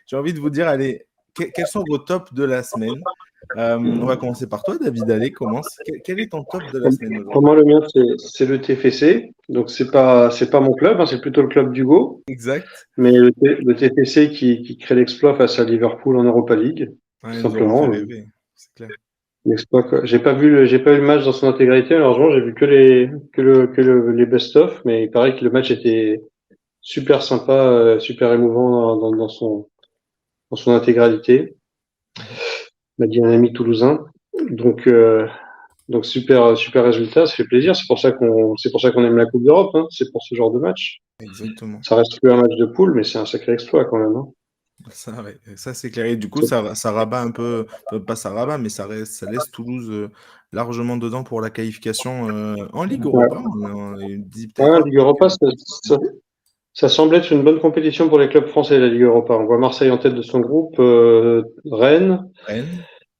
j'ai envie de vous dire, allez, quels sont vos tops de la semaine? On va commencer par toi, David. Allez, commence. Quel est ton top de la semaine Pour aujourd'hui? moi, le mien, c'est le TFC. Donc, c'est pas mon club, hein, c'est plutôt le club d'Hugo. Exact. Mais le TFC qui crée l'exploit face à Liverpool en Europa League, tout Ouais, ils nous auront fait simplement. rêver, c'est clair. L'exploit, quoi. J'ai pas vu le match dans son intégralité, malheureusement. J'ai vu les best-of, mais il paraît que le match était super sympa, super émouvant dans son intégralité. M'a dit un ami toulousain. Donc, euh, donc super résultat, ça fait plaisir. C'est pour ça qu'on aime la Coupe d'Europe, hein. C'est pour ce genre de match. Exactement. Ça reste que un match de poule, mais c'est un sacré exploit quand même, hein. Ça, ouais, ça c'est clair. Et du coup, ça rabat un peu, pas ça rabat, mais ça laisse Toulouse largement dedans pour la qualification en Ligue Ouais. Europa. On dit peut-être Ouais, pas. Ligue Europa, ça semble être une bonne compétition pour les clubs français, la Ligue Europa. On voit Marseille en tête de son groupe, Rennes, Rennes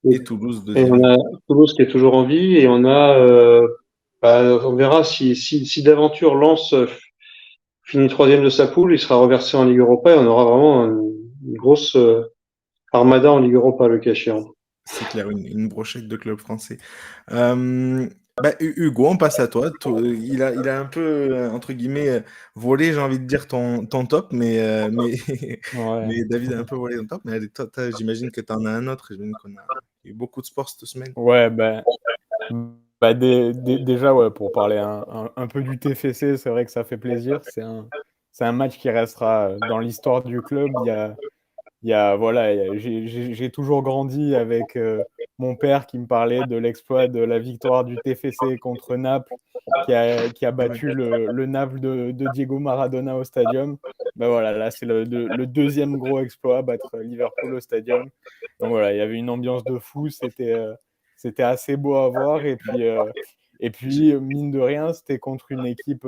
et, et Toulouse et on deuxième. a Toulouse qui est toujours en vie, et on verra si d'aventure Lens finit troisième de sa poule, il sera reversé en Ligue Europa et on aura vraiment une grosse armada en Ligue Europa, le cas échéant. C'est clair, une brochette de clubs français. Hugo, on passe à toi. Il a un peu, entre guillemets, volé, j'ai envie de dire, ton top, Ouais. mais David a un peu volé ton top. Mais allez, toi, j'imagine que tu en as un autre. J'imagine qu'on a eu beaucoup de sport cette semaine. Ouais, déjà, ouais, pour parler un peu du TFC, c'est vrai que ça fait plaisir. C'est un match qui restera dans l'histoire du club. Voilà, j'ai toujours grandi avec mon père qui me parlait de l'exploit de la victoire du TFC contre Naples, qui a battu le Naples de Diego Maradona au Stadium. Ben voilà, là, c'est le deuxième gros exploit, battre Liverpool au Stadium. Donc voilà, il y avait une ambiance de fou, c'était assez beau à voir. Et puis, mine de rien, c'était contre une équipe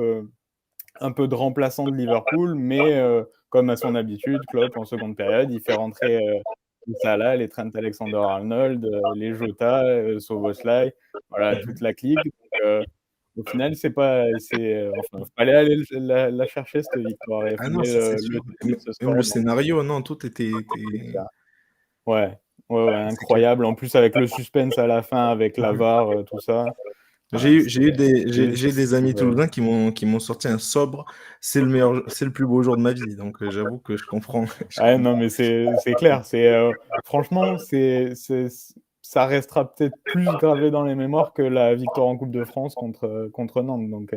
un peu de remplaçant de Liverpool, mais comme à son habitude, Klopp, en seconde période, il fait rentrer les Salah, les Trent Alexander-Arnold, les Jota, Szoboszlai, voilà, toute la clique. Donc, au final, enfin, fallait aller la chercher, cette victoire, et il Ah non, fallait ça c'est sûr. tenir ce Même score. le Donc, scénario, non, tout était. ouais, ouais, C'est clair. incroyable. En plus, avec le suspense à la fin, avec la Mhm. VAR, tout ça. J'ai Voilà, eu, j'ai eu des, c'était- j'ai des amis c'était- toulousains qui m'ont sorti un sobre. C'est le plus beau jour de ma vie. Donc j'avoue que je comprends. Je Ouais, comprends. non, mais c'est clair. Franchement, ça restera peut-être plus gravé dans les mémoires que la victoire en Coupe de France contre Nantes. Donc,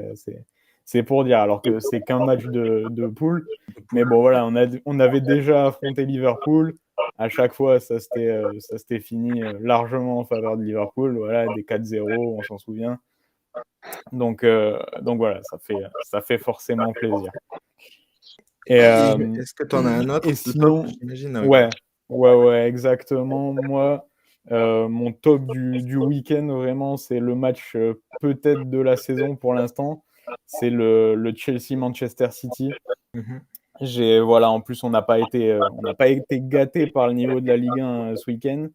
c'est pour dire. Alors que c'est qu'un match de poule. Mais bon, voilà, on avait déjà affronté Liverpool. À chaque fois, ça s'était fini largement en faveur de Liverpool. Voilà, des 4-0, on s'en souvient. Donc voilà, ça fait forcément plaisir. Et, euh, Est-ce que tu en as un et autre de top, sinon, j'imagine? Ah oui, pardon. ouais, exactement. Moi, mon top du week-end, vraiment, c'est le match peut-être de la saison pour l'instant. C'est le Chelsea-Manchester City. Mhm. Voilà, en plus, on n'a pas été gâté par le niveau de la Ligue 1 ce week-end.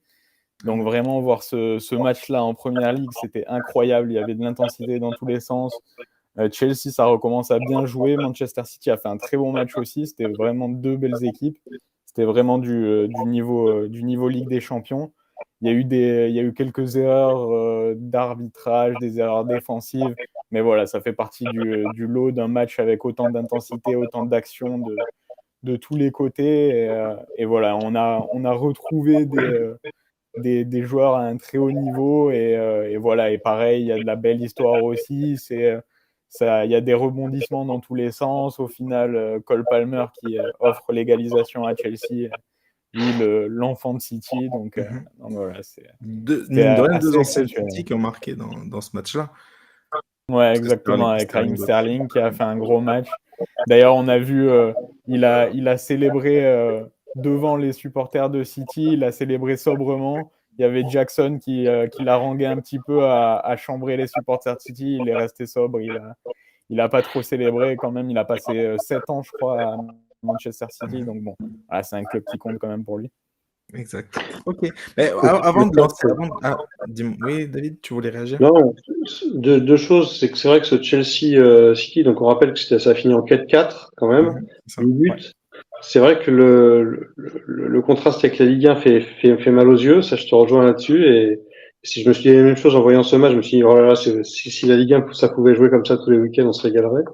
Ah Donc non. vraiment, voir ce match-là en Première Ligue, c'était incroyable. Il y avait de l'intensité dans tous les sens. Chelsea, ça recommence à bien jouer. Manchester City a fait un très bon match aussi. C'était vraiment deux belles équipes. C'était vraiment du niveau Ligue des Champions. Il y a eu quelques erreurs d'arbitrage, des erreurs défensives. Mais voilà, ça fait partie du lot d'un match avec autant d'intensité, autant d'action de tous les côtés. Et voilà, on a retrouvé des joueurs à un très haut niveau. Et voilà, et pareil, il y a de la belle histoire aussi. Il y a des rebondissements dans tous les sens. Au final, Cole Palmer qui offre l'égalisation à Chelsea, lui, l'enfant de City. Donc, Mhm. donc voilà, c'était Mine de rien, deux assez anciens exceptionnel. City qui ont marqué dans ce match-là. Ouais, Parce que exactement, avec Raheem Sterling aussi. Sterling qui a fait un gros match. D'ailleurs, on a vu, il a célébré devant les supporters de City, il a célébré sobrement. Il y avait Jackson qui l'a harangué un petit peu à chambrer les supporters de City. Il est resté sobre, il a pas trop célébré quand même. Il a passé 7 ans, je crois, à Manchester City. Donc bon, voilà, c'est un club qui compte quand même pour lui. Exact. Ok. Mais Et puis, avant de lancer, dis-moi, oui, David, tu voulais réagir? non, deux choses, c'est que c'est vrai que ce Chelsea City, donc on rappelle que ça a fini en 4-4 quand même, Mhm, c'est ça. 8 Ouais. buts. c'est vrai que le contraste avec la Ligue 1 fait mal aux yeux, ça je te rejoins là-dessus. Et si je me suis dit la même chose en voyant ce match, je me suis dit, oh là là, si la Ligue 1 ça pouvait jouer comme ça tous les week-ends, on se régalerait.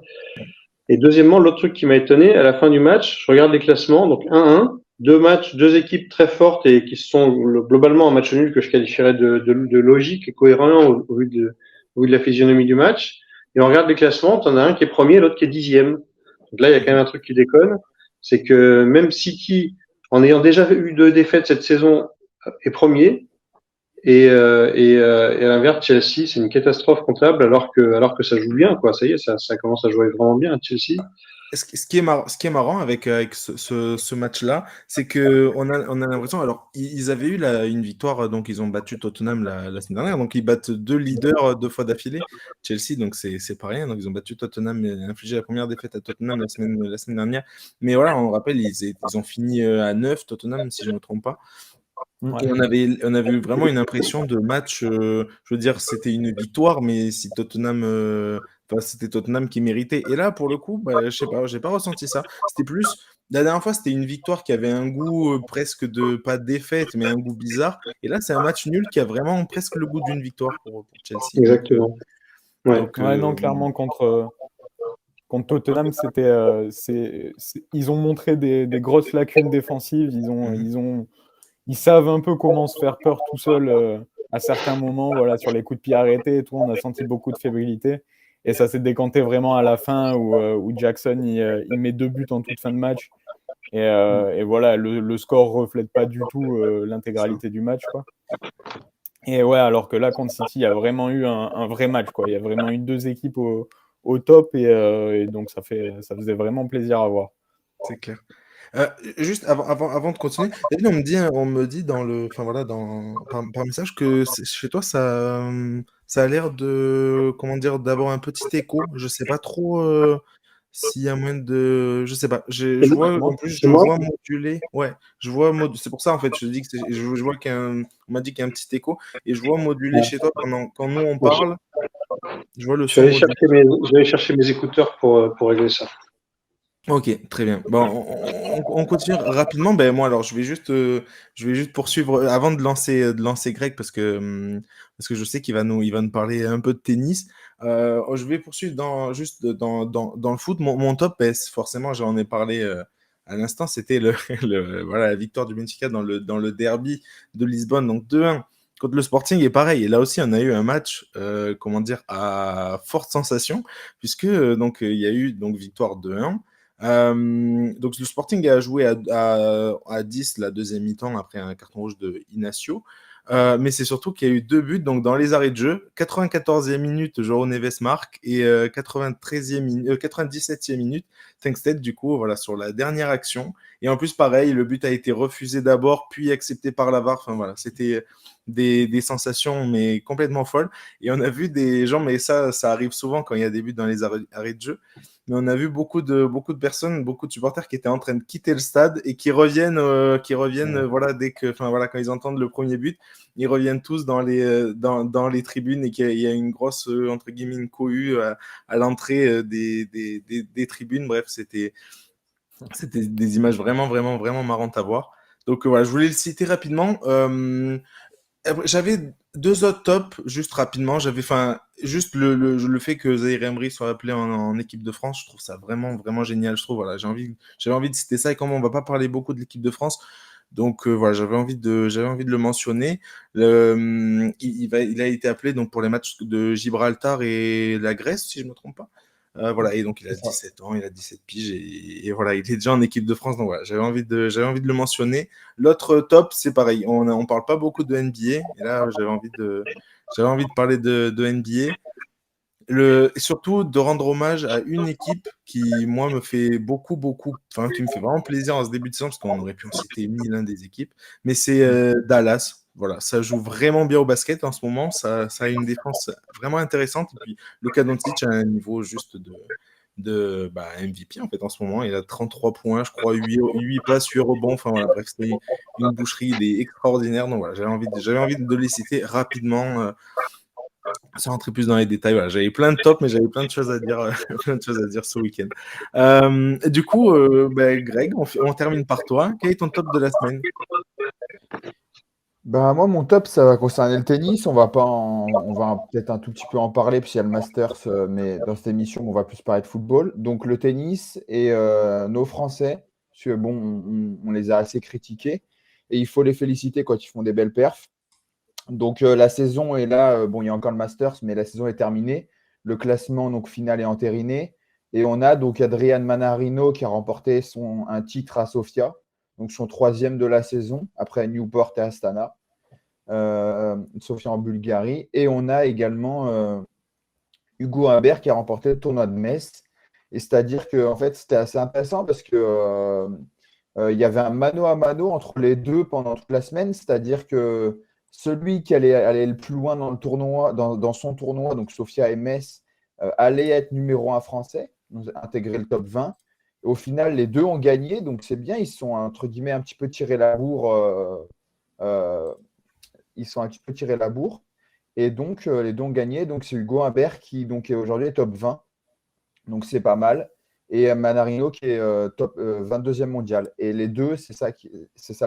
Et deuxièmement, l'autre truc qui m'a étonné, à la fin du match, je regarde les classements, donc 1-1, deux matchs, deux équipes très fortes et qui sont globalement un match nul que je qualifierais de logique et cohérent au vu de la physionomie du match. Et on regarde les classements, t'en as un qui est premier, l'autre qui est 10e. Donc là, il y a quand même un truc qui déconne, c'est que même City, en ayant déjà eu 2 défaites cette saison, est premier. Et à l'inverse, Chelsea, c'est une catastrophe comptable alors que ça joue bien, quoi. Ça y est, ça commence à jouer vraiment bien, Chelsea. Ce qui est marrant avec ce match-là, c'est que on a l'impression. Alors, ils avaient eu une victoire, donc ils ont battu Tottenham la semaine dernière. Donc, ils battent deux leaders 2 fois d'affilée. Chelsea, donc c'est pas rien. Donc, ils ont battu Tottenham et infligé la première défaite à Tottenham la semaine dernière. Mais voilà, on rappelle, ils ont fini à 9, Tottenham, si je ne me trompe pas. Ouais. Et on avait eu vraiment une impression de match. Je veux dire, c'était une victoire, mais si Tottenham, enfin, c'était Tottenham qui méritait. Et là, pour le coup, bah, je sais pas, j'ai pas ressenti ça. C'était plus. La dernière fois, c'était une victoire qui avait un goût presque de, pas défaite, mais un goût bizarre. Et là, c'est un match nul qui a vraiment presque le goût d'une victoire pour Chelsea. Exactement. Ouais. Donc, Ouais, non, clairement, contre Tottenham, ils ont montré des grosses lacunes défensives. Ils savent un peu comment se faire peur tout seul à certains moments. Voilà, sur les coups de pied arrêtés et tout, on a senti beaucoup de fébrilité. Et ça s'est décanté vraiment à la fin où Jackson il met 2 buts en toute fin de match. Et voilà, le score reflète pas du tout l'intégralité du match, quoi. Et ouais, alors que là, contre City, il y a vraiment eu un vrai match, quoi. Il y a vraiment eu 2 équipes au top et donc ça faisait vraiment plaisir à voir. c'est clair. Euh, Juste avant de continuer, David, on me dit dans le, enfin voilà, par message que chez toi ça a l'air de, comment dire, d'avoir un petit écho. Je sais pas trop s'il y a moyen de, je sais pas. Je vois en plus C'est je moi? vois moduler, ouais, c'est pour ça en fait. Je dis que je vois on m'a dit qu'il y a un petit écho et je vois moduler chez toi quand nous on Bon, parle. Je vois le son moduler. je vais aller chercher mes écouteurs pour régler ça. Ok, très bien. Bon, on continue rapidement. Ben moi, alors, je vais juste poursuivre avant de lancer Greg parce que je sais il va nous parler un peu de tennis. Je vais poursuivre dans le foot. Mon top, ben, forcément, j'en ai parlé à l'instant. C'était voilà, la victoire du Benfica dans le derby de Lisbonne, donc 2-1 contre le Sporting. Et pareil, et là aussi, on a eu un match, comment dire, à forte sensation puisque donc il y a eu donc victoire 2-1. Donc le Sporting a joué à 10 la deuxième mi-temps après un carton rouge de Inacio. Mais c'est surtout qu'il y a eu 2 buts donc dans les arrêts de jeu. 94e minute, João Neves marque et 97e minute, Tankstead du coup voilà sur la dernière action. Et en plus pareil, le but a été refusé d'abord puis accepté par la VAR. Enfin voilà, c'était des sensations mais complètement folles. Et on a vu des gens, mais ça arrive souvent quand il y a des buts dans les arrêts de jeu. Mais on a vu beaucoup de personnes, beaucoup de supporters qui étaient en train de quitter le stade et qui reviennent voilà, enfin, voilà, quand ils entendent le premier but, ils reviennent tous dans les tribunes et qu'il y a une grosse, entre guillemets, une cohue à l'entrée des tribunes. Bref, c'était des images vraiment, vraiment, vraiment marrantes à voir. Donc voilà, je voulais le citer rapidement. J'avais 2 autres tops, juste rapidement. Enfin, juste le fait que Zaïre Emery soit appelé en équipe de France, je trouve ça vraiment, vraiment génial. Je trouve, voilà, j'avais envie de citer ça. Et comme on va pas parler beaucoup de l'équipe de France, donc voilà, j'avais envie de le mentionner. Il a été appelé donc pour les matchs de Gibraltar et la Grèce, si je me trompe pas. Voilà, et donc il a 17 ans, il a 17 piges et voilà, il est déjà en équipe de France. Donc voilà, j'avais envie de le mentionner. L'autre top, c'est pareil. On parle pas beaucoup de NBA. Et là, j'avais envie de parler de NBA. Et surtout de rendre hommage à une équipe qui, moi, me fait enfin, qui me fait vraiment plaisir en ce début de saison, parce qu'on aurait pu en citer 1000 des équipes. Mais c'est Dallas. Voilà, ça joue vraiment bien au basket en ce moment. Ça a une défense vraiment intéressante. Et puis, Luka Doncic a un niveau juste de MVP en fait en ce moment. Il a 33 points, je crois, 8 passes, 8 rebonds. Enfin voilà, bref, c'était une boucherie, il est extraordinaire. Donc voilà, j'avais envie de les citer rapidement sans rentrer plus dans les détails, voilà, j'avais plein de tops, mais j'avais plein de choses à dire, plein de choses à dire ce week-end. Du coup, Greg, on termine par toi. Quel est ton top de la semaine? Bah, moi, mon top, ça va concerner le tennis. On va peut-être un tout petit peu en parler, puisqu'il y a le Masters, mais dans cette émission, on va plus parler de football. Donc, le tennis et nos Français, parce que bon, on les a assez critiqués, et il faut les féliciter quand ils font des belles perfs. Donc, la saison est là. Bon, il y a encore le Masters, mais la saison est terminée. Le classement donc, final est entériné. Et on a donc Adrian Manarino qui a remporté un titre à Sofia, donc son troisième de la saison, après Newport et Astana. Sofia en Bulgarie. Et on a également Hugo Humbert qui a remporté le tournoi de Metz. Et c'est-à-dire que en fait, c'était assez intéressant parce que il y avait un mano à mano entre les deux pendant toute la semaine. C'est-à-dire que celui qui allait aller le plus loin dans le tournoi, dans son tournoi, donc Sofia et Metz, allait être numéro 1 français, donc intégrer le top 20. Et au final, les deux ont gagné, donc c'est bien. Ils se sont entre guillemets un petit peu tirés la bourre. Ils sont un petit peu tirés la bourre. Et donc, les deux ont gagné. Donc, c'est Hugo Humbert qui donc, est aujourd'hui top 20. Donc, c'est pas mal. Et Manarino qui est top 22e mondial. Et les deux, c'est ça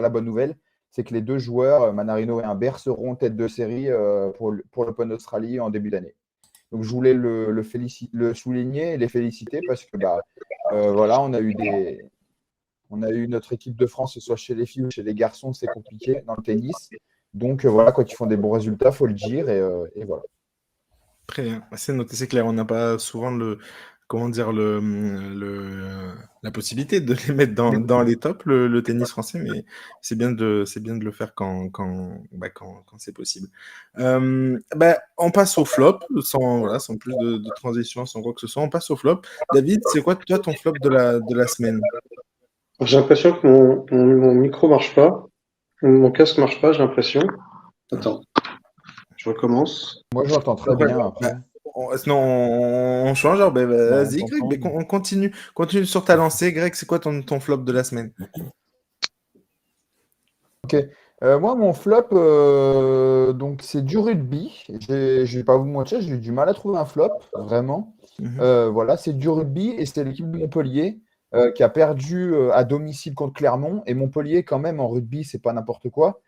la bonne nouvelle, c'est que les deux joueurs, Manarino et Humbert, seront tête de série pour l'Open d'Australie en début d'année. Donc, je voulais le souligner et les féliciter parce que voilà, on a eu notre équipe de France, que ce soit chez les filles ou chez les garçons, c'est compliqué dans le tennis. Donc voilà, quand ils font des bons résultats, il faut le dire. Et voilà. Très bien, c'est noté, c'est clair. On n'a pas souvent comment dire, la possibilité de les mettre dans les tops, le tennis français, mais c'est bien de le faire quand c'est possible. On passe au flop, sans plus de transition, sans quoi que ce soit. On passe au flop. David, c'est quoi, toi, ton flop de la semaine? J'ai l'impression que mon micro marche pas. Mon casque marche pas, j'ai l'impression. Attends, je recommence. Moi, j'entends très bien après. Sinon, on change. Alors, vas-y, on Greg, t'entend. on continue sur ta lancée. Greg, c'est quoi ton flop de la semaine? Ok. Moi, mon flop, donc c'est du rugby. Je vais pas vous mentir, j'ai eu du mal à trouver un flop, vraiment. Mhm. Voilà, c'est du rugby et c'est l'équipe de Montpellier qui a perdu à domicile contre Clermont. Et Montpellier, quand même, en rugby, c'est pas n'importe quoi.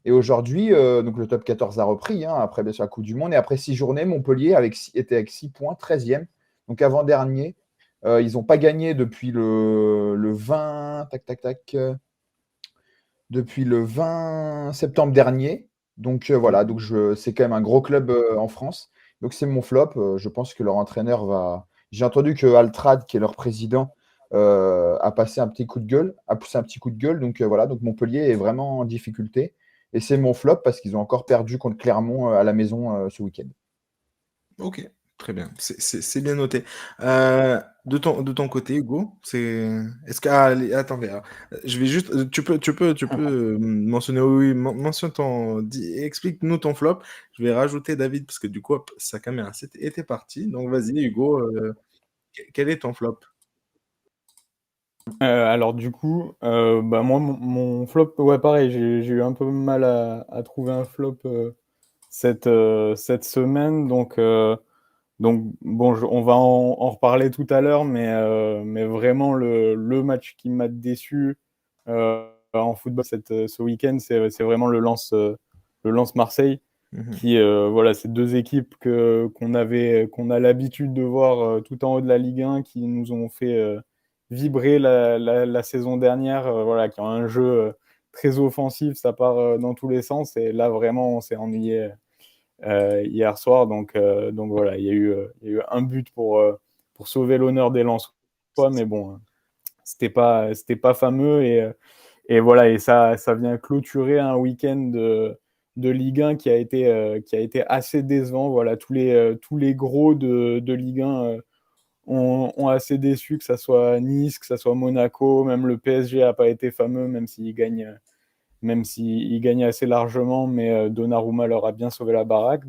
Et aujourd'hui, donc le top 14 a repris, hein, après bien sûr la Coupe du Monde. Et après 6 journées, Montpellier était avec 6 points, 13e. Donc avant-dernier. Ils n'ont pas gagné depuis le 20. Tac, tac, tac. Depuis le 20 septembre dernier. Donc voilà, donc c'est quand même un gros club en France. Donc c'est mon flop. Je pense que leur entraîneur va. J'ai entendu que Altrad, qui est leur président, a passé un petit coup de gueule, a poussé un petit coup de gueule. Donc voilà, donc Montpellier est vraiment en difficulté. Et c'est mon flop parce qu'ils ont encore perdu contre Clermont à la maison ce week-end. Ok, très bien. C'est bien noté. De ton côté, Hugo, est-ce que attends, je vais juste. Tu peux mentionner. Oui, mentionne explique-nous ton flop. Je vais rajouter David parce que du coup, hop, sa caméra était partie. Donc vas-y, Hugo. Quel est ton flop? Alors du coup, moi mon flop, ouais pareil, j'ai eu un peu mal à trouver un flop cette semaine, donc bon, on va en reparler tout à l'heure, mais vraiment le match qui m'a déçu en football ce week-end, c'est vraiment le Lens Marseille, Mhm. qui voilà, c'est deux équipes qu'on a l'habitude de voir tout en haut de la Ligue 1, qui nous ont fait vibrer la saison dernière, voilà, qui ont un jeu très offensif, ça part dans tous les sens, et là vraiment on s'est ennuyé hier soir. Donc voilà, il y a eu un but pour sauver l'honneur des Lensois, mais bon, c'était pas fameux. Et voilà, et ça vient clôturer un week-end de Ligue 1 qui a été assez décevant. Voilà, tous les gros de Ligue 1 ont assez déçu, que ça soit Nice, que ça soit Monaco, même le PSG n'a pas été fameux, même s'il gagne assez largement, mais Donnarumma leur a bien sauvé la baraque.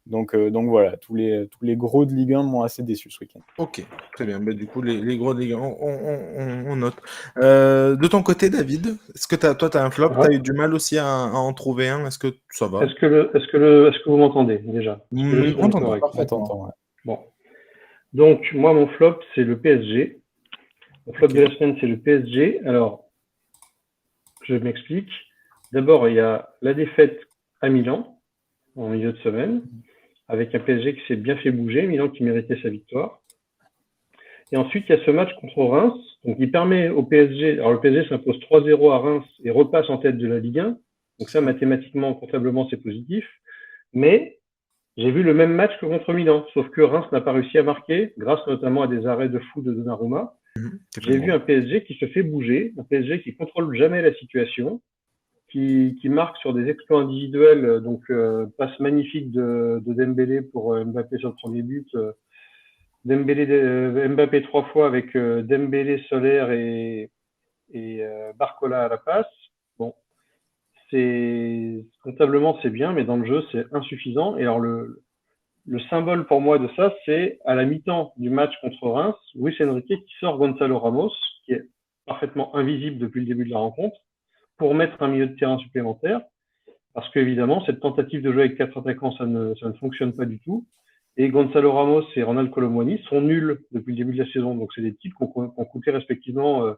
Donc voilà, tous les gros de Ligue 1 m'ont assez déçu ce week-end. Ok, très bien. Du coup, les gros de Ligue 1, on note. De ton côté, David, est-ce que toi, tu as un flop? Tu as eu du mal aussi à en trouver un? Est-ce que ça va? Est-ce que vous m'entendez déjà? Est-ce que le son On est t'entend correct? On t'entend, ouais. Bon. Donc, moi, mon flop, c'est le PSG. Mon flop de la semaine, c'est le PSG. Alors, je m'explique. D'abord, il y a la défaite à Milan, en milieu de semaine, avec un PSG qui s'est bien fait bouger, Milan qui méritait sa victoire. Et ensuite, il y a ce match contre Reims, donc il permet au PSG, alors le PSG s'impose 3-0 à Reims et repasse en tête de la Ligue 1. Donc ça, mathématiquement, comptablement, c'est positif. Mais j'ai vu le même match que contre Milan, sauf que Reims n'a pas réussi à marquer, grâce notamment à des arrêts de fou de Donnarumma. J'ai vu un PSG qui se fait bouger, un PSG qui contrôle jamais la situation, qui marque sur des exploits individuels, donc passe magnifique de Dembélé pour Mbappé sur le premier but, Mbappé 3 fois avec Dembélé, Soler et Barcola à la passe. Bon, comptablement c'est bien, mais dans le jeu c'est insuffisant. Et alors le symbole pour moi de ça, c'est à la mi-temps du match contre Reims, Luis Enrique qui sort Gonzalo Ramos, qui est parfaitement invisible depuis le début de la rencontre, pour mettre un milieu de terrain supplémentaire, parce qu'évidemment, cette tentative de jouer avec 4 attaquants, ça ne fonctionne pas du tout. Et Gonzalo Ramos et Ronald Colomwani sont nuls depuis le début de la saison. Donc, c'est des types qui ont coûté respectivement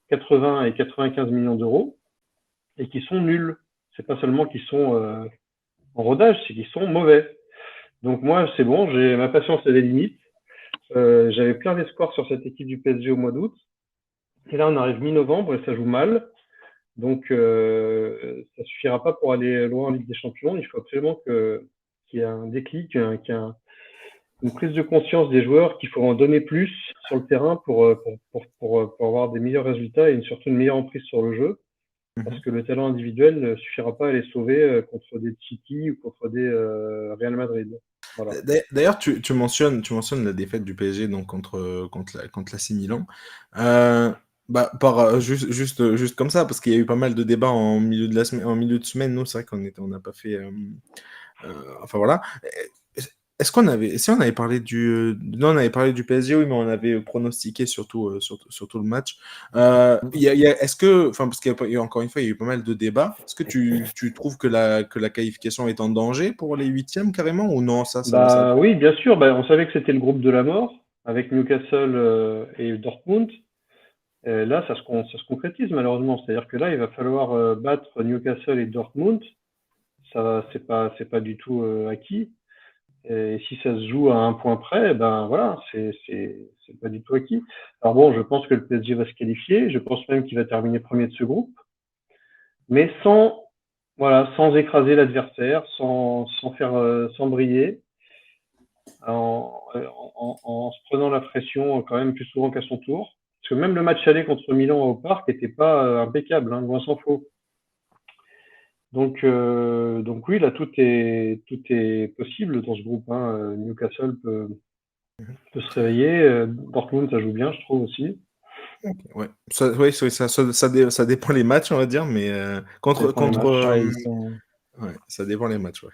80 et 95 millions d'euros et qui sont nuls. C'est pas seulement qu'ils sont en rodage, c'est qu'ils sont mauvais. Donc, moi, c'est bon, ma patience a des limites. J'avais plein d'espoir sur cette équipe du PSG au mois d'août. Et là, on arrive mi-novembre et ça joue mal. Donc, ça suffira pas pour aller loin en Ligue des Champions. Il faut absolument qu'il y ait un déclic, qu'il y ait une prise de conscience des joueurs qu'il faut en donner plus sur le terrain pour avoir des meilleurs résultats et surtout une meilleure emprise sur le jeu. Parce que le talent individuel ne suffira pas à les sauver contre des City ou contre des Real Madrid. Voilà. D'ailleurs, tu mentionnes la défaite du PSG donc contre l'AC Milan. Juste comme ça, parce qu'il y a eu pas mal de débats en milieu de semaine. Nous, c'est vrai qu'on n'a pas fait. Enfin voilà. On avait parlé non, on avait parlé du PSG, oui, mais on avait pronostiqué surtout le match. Est-ce que, enfin, parce encore une fois, il y a eu pas mal de débats. Est-ce que tu trouves que la qualification est en danger pour les huitièmes carrément ou non? Oui, bien sûr. On savait que c'était le groupe de la mort avec Newcastle et Dortmund. Là, ça se concrétise malheureusement. C'est-à-dire que là, il va falloir battre Newcastle et Dortmund. Ça, c'est pas du tout acquis. Et si ça se joue à un point près, voilà, c'est pas du tout acquis. Alors bon, je pense que le PSG va se qualifier. Je pense même qu'il va terminer premier de ce groupe, mais sans écraser l'adversaire, sans briller, en se prenant la pression quand même plus souvent qu'à son tour. Parce que même le match aller contre Milan au Parc n'était pas impeccable, hein, loin s'en faut. Donc oui, là tout est possible dans ce groupe. Hein. Newcastle peut se réveiller. Dortmund, ça joue bien, je trouve aussi. Ouais, ça dépend les matchs, on va dire, mais ça dépend les matchs. Ouais.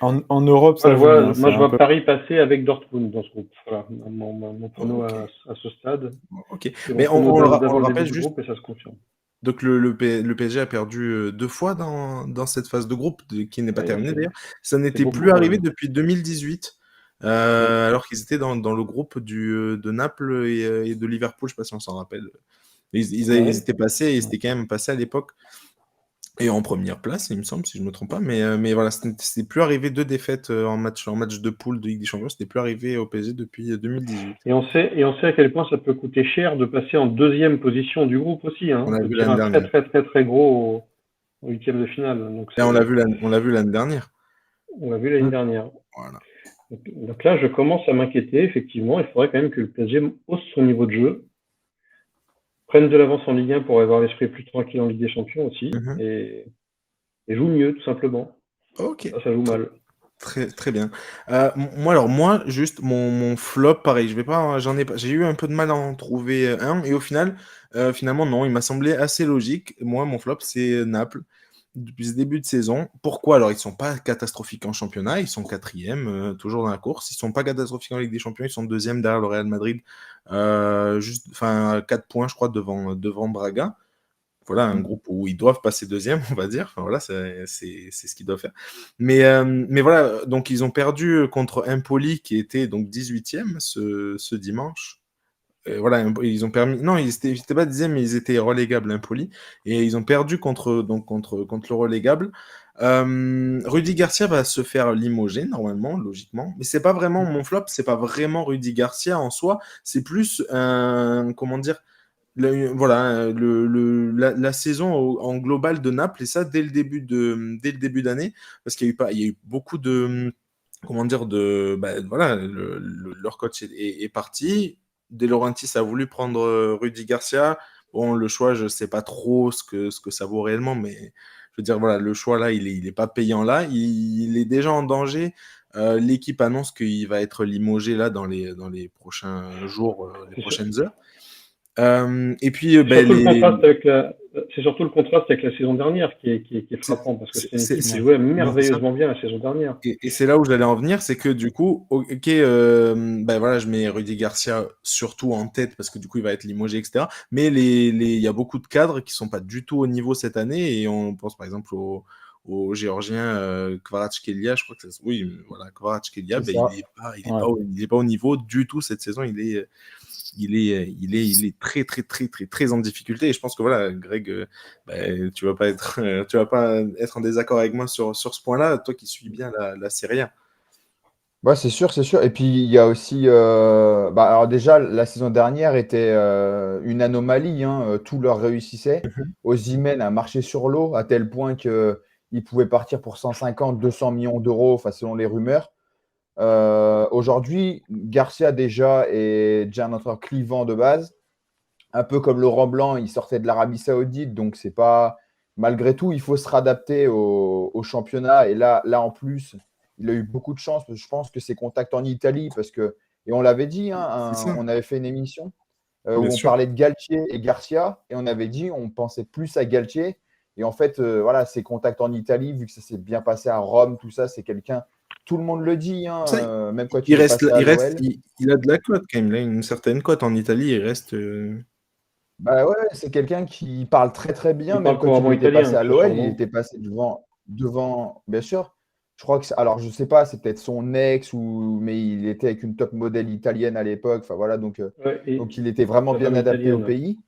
En Europe, ça joue bien. Moi, je vois Paris passer avec Dortmund dans ce groupe. Voilà, mon prono à ce stade. Ok, mais on le rappelle juste. Groupe et ça se confirme. Donc le PSG a perdu 2 fois dans cette phase de groupe qui n'est pas terminée d'ailleurs. Ça n'était plus arrivé depuis 2018, alors qu'ils étaient dans le groupe de Naples et de Liverpool, je ne sais pas si on s'en rappelle. Ils étaient passés, ils étaient quand même passés à l'époque. Et en première place, il me semble, si je ne me trompe pas. Mais voilà, c'était plus arrivé 2 défaites en match de poule de Ligue des Champions. C'était plus arrivé au PSG depuis 2018. Et on sait à quel point ça peut coûter cher de passer en deuxième position du groupe aussi. Hein, on l'a vu l'année dernière. Très gros au huitième de finale. Donc et on l'a vu l'année dernière. On l'a vu l'année dernière. Voilà. Donc là, je commence à m'inquiéter. Effectivement, il faudrait quand même que le PSG hausse son niveau de jeu, prenne de l'avance en Ligue 1 pour avoir l'esprit plus tranquille en Ligue des Champions aussi, et joue mieux, tout simplement. Ok. Ça joue mal. Très, très bien. Moi, juste mon flop, pareil, j'ai eu un peu de mal à en trouver un, et au final, finalement, non, il m'a semblé assez logique. Moi, mon flop, c'est Naples. depuis ce début de saison. Pourquoi? Alors, ils ne sont pas catastrophiques en championnat, ils sont 4e, toujours dans la course. Ils ne sont pas catastrophiques en Ligue des Champions, ils sont 2e derrière le Real Madrid, juste, 4 points, je crois, devant Braga. Voilà, un groupe où ils doivent passer 2e, on va dire. Enfin, voilà, c'est ce qu'ils doivent faire. Mais voilà, donc ils ont perdu contre Empoli, qui était donc 18e ce dimanche. Voilà, ils ont permis. Non, ils étaient pas 10e, mais ils étaient relégables, Empoli. Et ils ont perdu contre le relégable. Rudy Garcia va se faire limoger, normalement, logiquement. Mais c'est pas vraiment mon flop, c'est pas vraiment Rudy Garcia en soi. C'est plus un. Comment dire? Voilà, la saison en global de Naples, et ça dès le début d'année, parce il y a eu beaucoup de, comment dire, voilà, leur coach est parti. De Laurentiis a voulu prendre Rudy Garcia. Bon, le choix, je sais pas trop ce que ça vaut réellement, mais je veux dire, voilà, le choix là, il est pas payant là. Il est déjà en danger. L'équipe annonce qu'il va être limogé là dans les prochains jours, les prochaines heures. Et puis, C'est surtout le contraste avec la saison dernière qui est frappant, parce que c'est une équipe qui jouait merveilleusement bien la saison dernière. Et c'est là où j'allais en venir, c'est que du coup, ok, voilà, je mets Rudy Garcia surtout en tête parce que du coup, il va être limogé, etc. Mais il y a beaucoup de cadres qui sont pas du tout au niveau cette année, et on pense par exemple au Géorgien Kvaratskhelia, je crois que c'est oui, voilà, Kvaratskhelia, il est pas au niveau du tout cette saison. Il est très, très, très, très, très en difficulté. Et je pense que voilà, Greg, tu vas pas être en désaccord avec moi sur ce point-là, toi qui suis bien la Serie A. Ouais, c'est sûr, c'est sûr. Et puis, il y a aussi. Alors, déjà, la saison dernière était une anomalie, hein. Tout leur réussissait. Osimhen a marché sur l'eau à tel point qu'il pouvait partir pour 150, 200 millions d'euros, enfin, selon les rumeurs. Aujourd'hui, Garcia, déjà, est déjà un entraîneur clivant de base. Un peu comme Laurent Blanc, il sortait de l'Arabie Saoudite, donc c'est pas. Malgré tout, il faut se réadapter au championnat. Et là, en plus, il a eu beaucoup de chance. Je pense que ses contacts en Italie, parce que, et on l'avait dit, hein, C'est ça. on avait fait une émission Bien où on sûr. parlait de Galtier et Garcia, et on avait dit on pensait plus à Galtier. Et en fait, voilà, ses contacts en Italie, vu que ça s'est bien passé à Rome, tout ça, c'est quelqu'un. Tout le monde le dit, hein, Ça, même quand il il est reste, passé à l'OL. il a de la cote quand même. Là, une certaine cote en Italie, il reste. Bah ouais, c'est quelqu'un qui parle très très bien, Il même parle quand il couramment était passé italien, à l'OL, il sûrement. était passé devant, bien sûr. Je crois que alors je sais pas, c'est peut-être son ex mais il était avec une top modèle italienne à l'époque. Enfin voilà, donc Ouais, et il était vraiment sa bien femme adapté au italienne. pays.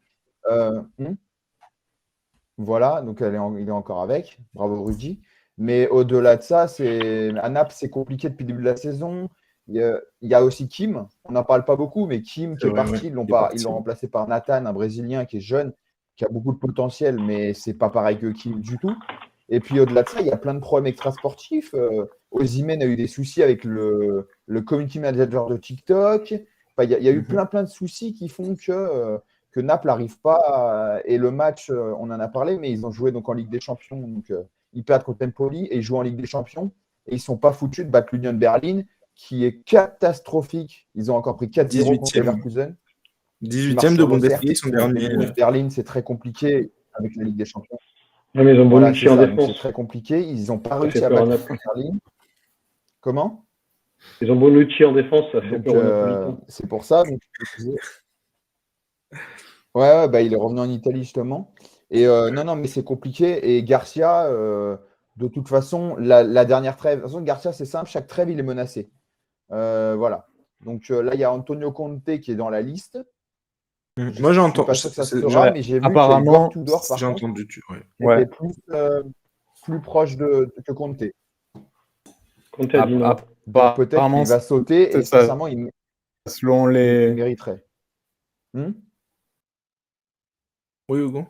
Voilà, donc il est encore avec. Bravo Rudy. Mais au-delà de ça, à Naples, c'est compliqué depuis le début de la saison. Il y a aussi Kim, on n'en parle pas beaucoup, mais Kim qui C'est est vrai, ouais, parti, il est ils parti. l'ont remplacé par Nathan, un Brésilien qui est jeune, qui a beaucoup de potentiel, mais c'est pas pareil que Kim du tout. Et puis au-delà de ça, il y a plein de problèmes extrasportifs. Osimhen a eu des soucis avec le community manager de TikTok. Enfin, il y a eu plein de soucis qui font que Naples n'arrive pas. Et le match, on en a parlé, mais ils ont joué donc en Ligue des Champions. Donc, ils perdent contre Empoli et ils jouent en Ligue des Champions. Et ils ne sont pas foutus de battre l'Union Berlin, qui est catastrophique. Ils ont encore pris 4-0 contre 18e. Leverkusen, qui marche 18e de sur l'eau, certes. Bundesliga, ils sont Mais derniers. l'Union Berlin, c'est très compliqué avec la Ligue des Champions. Ouais, mais ils ont Voilà, c'est Bonucci en ça. Donc, c'est défense. très compliqué. Ils n'ont pas Ça fait réussi à peur à battre Naples. l'Union Berlin. Comment? Ils ont Bonucci en défense, ça fait Donc, peur aux Napolitains. c'est pour ça. Donc, ouais, bah, il est revenu en Italie justement. Et non, mais c'est compliqué. Et Garcia, de toute façon, la dernière trêve, de toute façon, Garcia, c'est simple, chaque trêve, il est menacé. Voilà. Donc là, il y a Antonio Conte qui est dans la liste. Je Moi, ne suis j'entends. pas sûr que ça se fera, Ouais, mais j'ai vu qu'il y a Igor apparemment, Tudor, par J'ai contre, entendu. Ouais. qui ouais. était plus proche que Conte. Conte a dit non. Donc peut-être Apparemment, qu'il va sauter et c'est ça. sincèrement, Selon il les. mériterait. Oui, Hugo.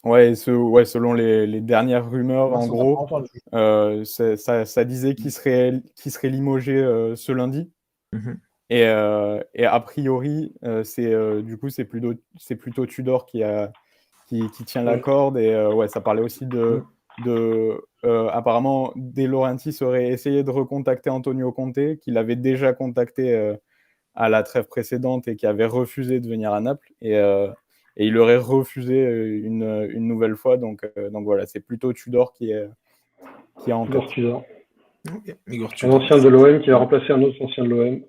Ouais, selon les dernières rumeurs, Mince, en on n'a pas gros, entendu. ça disait qu'il serait limogé ce lundi. Mhm. Et a priori, du coup, c'est plutôt Tudor qui tient la corde. Et ouais, ça parlait aussi apparemment, De Laurentiis aurait essayé de recontacter Antonio Conte, qu'il avait déjà contacté à la trêve précédente et qui avait refusé de venir à Naples. et il aurait refusé une nouvelle fois. Donc voilà, c'est plutôt Tudor qui est en tête. Igor Tudor. Ok, Igor Un Tudor. ancien de l'OM qui va remplacer un autre ancien de l'OM.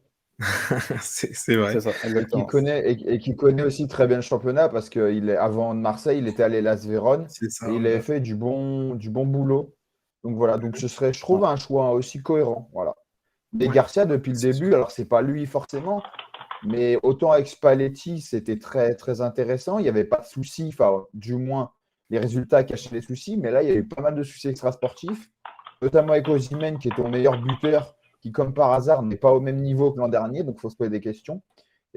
C'est vrai. C'est ça, Et exactement. qui connaît aussi très bien le championnat parce qu'avant Marseille, il était allé à Las Vérone C'est ça. et il Ouais. avait fait du bon boulot. Donc voilà, donc ce serait, je trouve, un choix aussi cohérent. Voilà. Mais Ouais. Garcia, depuis le C'est début, alors c'est pas lui forcément, mais autant avec Spalletti, c'était très, très intéressant. Il n'y avait pas de soucis, enfin, du moins, les résultats cachaient les soucis, mais là, il y avait pas mal de soucis extrasportifs, notamment avec Osimhen, qui est ton meilleur buteur, qui, comme par hasard, n'est pas au même niveau que l'an dernier, donc il faut se poser des questions.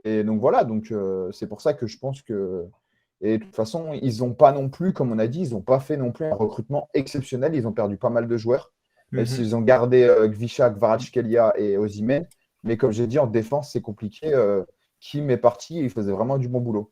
Et donc voilà, donc c'est pour ça que je pense que. Et de toute façon, ils n'ont pas non plus, comme on a dit, ils n'ont pas fait non plus un recrutement exceptionnel. Ils ont perdu pas mal de joueurs, même Mhm. s'ils ont gardé Gvicha, Kvaratskhelia et Osimhen. Mais comme j'ai dit, en défense, c'est compliqué. Kim est parti et il faisait vraiment du bon boulot.